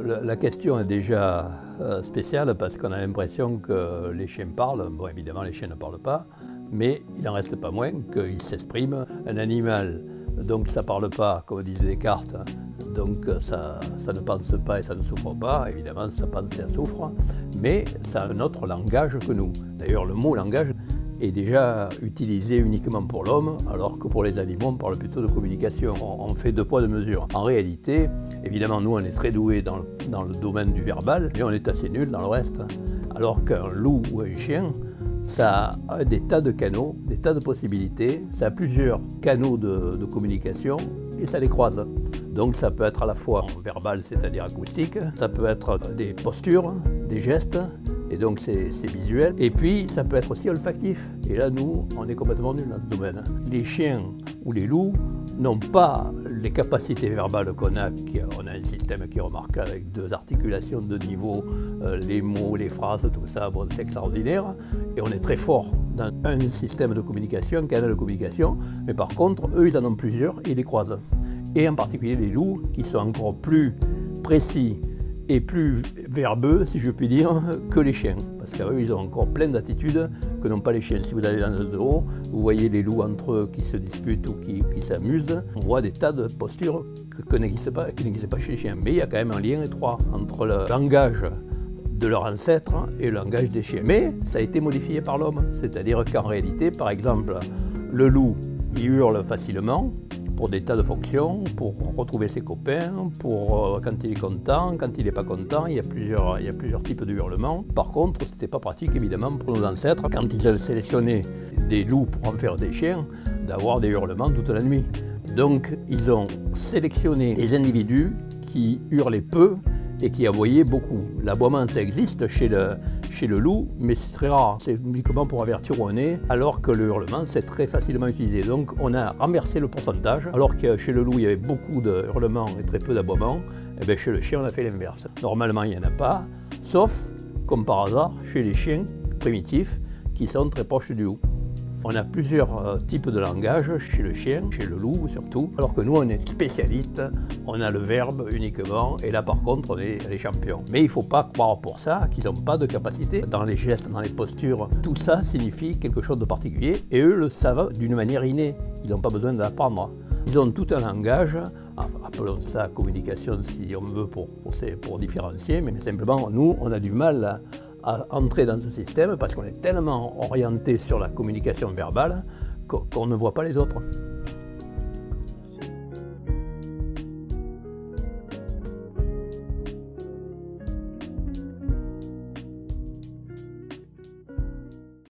La question est déjà spéciale parce qu'on a l'impression que les chiens parlent. Bon, évidemment, les chiens ne parlent pas, mais il n'en reste pas moins qu'ils s'expriment. Un animal, donc ça ne parle pas, comme disait Descartes, donc ça ne pense pas et ça ne souffre pas. Évidemment, ça pense et ça souffre, mais ça a un autre langage que nous. D'ailleurs, le mot langage est déjà utilisé uniquement pour l'homme, alors que pour les animaux, on parle plutôt de communication. On fait deux poids, deux mesures. En réalité, évidemment, nous, on est très doués dans le domaine du verbal, mais on est assez nuls dans le reste. Alors qu'un loup ou un chien, ça a des tas de canaux, des tas de possibilités, ça a plusieurs canaux de communication et ça les croise. Donc ça peut être à la fois verbal, c'est-à-dire acoustique, ça peut être des postures, des gestes, et donc c'est visuel. Et puis ça peut être aussi olfactif. Et là, nous, on est complètement nuls dans ce domaine. Les chiens ou les loups n'ont pas les capacités verbales qu'on a. On a un système qui est remarquable avec deux articulations de niveau, les mots, les phrases, tout ça, bon, c'est extraordinaire. Et on est très fort dans un système de communication, un canal de communication. Mais par contre, eux, ils en ont plusieurs et ils les croisent. Et en particulier les loups, qui sont encore plus précis et plus verbeux, si je puis dire, que les chiens. Parce qu'eux, ils ont encore plein d'attitudes que n'ont pas les chiens. Si vous allez dans le zoo, vous voyez les loups entre eux qui se disputent ou qui s'amusent. On voit des tas de postures qui n'existent pas chez les chiens. Mais il y a quand même un lien étroit entre le langage de leurs ancêtres et le langage des chiens. Mais ça a été modifié par l'homme. C'est-à-dire qu'en réalité, par exemple, le loup, il hurle facilement, pour des tas de fonctions, pour retrouver ses copains, pour quand il est content, quand il n'est pas content, il y a plusieurs types de hurlements. Par contre, ce n'était pas pratique évidemment pour nos ancêtres, quand ils avaient sélectionné des loups pour en faire des chiens, d'avoir des hurlements toute la nuit. Donc ils ont sélectionné des individus qui hurlaient peu et qui aboyaient beaucoup. L'aboiement, ça existe chez le loup, mais c'est très rare. C'est uniquement pour avertir au nez, alors que le hurlement, c'est très facilement utilisé. Donc on a renversé le pourcentage, alors que chez le loup, il y avait beaucoup de hurlements et très peu d'aboiements, et bien chez le chien, on a fait l'inverse. Normalement, il n'y en a pas, sauf, comme par hasard, chez les chiens primitifs, qui sont très proches du loup. On a plusieurs types de langage chez le chien, chez le loup surtout, alors que nous on est spécialistes, on a le verbe uniquement, et là par contre on est les champions. Mais il ne faut pas croire pour ça qu'ils n'ont pas de capacité dans les gestes, dans les postures. Tout ça signifie quelque chose de particulier, et eux le savent d'une manière innée, ils n'ont pas besoin d'apprendre. Ils ont tout un langage, appelons ça communication si on veut pour différencier, mais simplement nous on a du mal à entrer dans ce système parce qu'on est tellement orienté sur la communication verbale qu'on ne voit pas les autres.